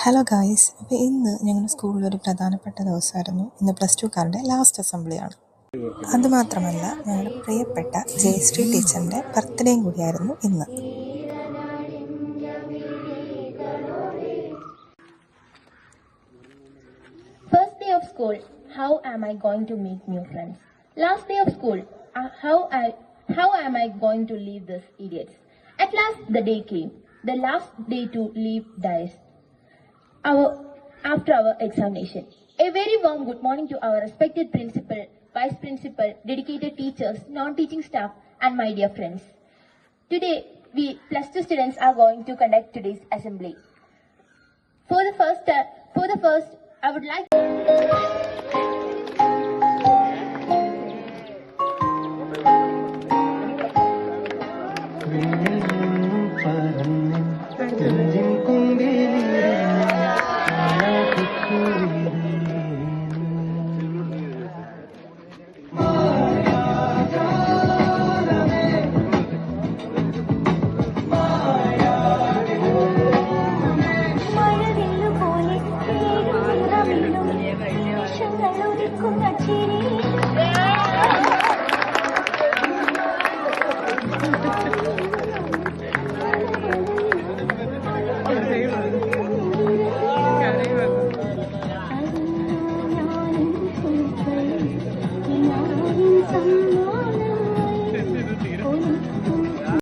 Hello guys, അപ്പോൾ ഇന്ന് ഞങ്ങളുടെ സ്കൂളിലൊരു പ്രധാനപ്പെട്ട ദിവസമായിരുന്നു. ഇന്ന് +2കാരുടെ ലാസ്റ്റ് അസംബ്ലിയാണ്. അതുമാത്രമല്ല, ഞങ്ങളുടെ പ്രിയപ്പെട്ട ജയശ്രീ ടീച്ചറിൻ്റെ ബർത്ത്ഡേയും കൂടിയായിരുന്നു ഇന്ന്. First day of school, how am I going to meet new friends? Last day of school, how am I going to leave these idiots? At last the day came, the last day to leave dice. After our examination. A very warm good morning to our respected principal, vice principal, dedicated teachers, non-teaching staff, and my dear friends. Today, we +2 students are going to conduct today's assembly. For the first, I would like Chiri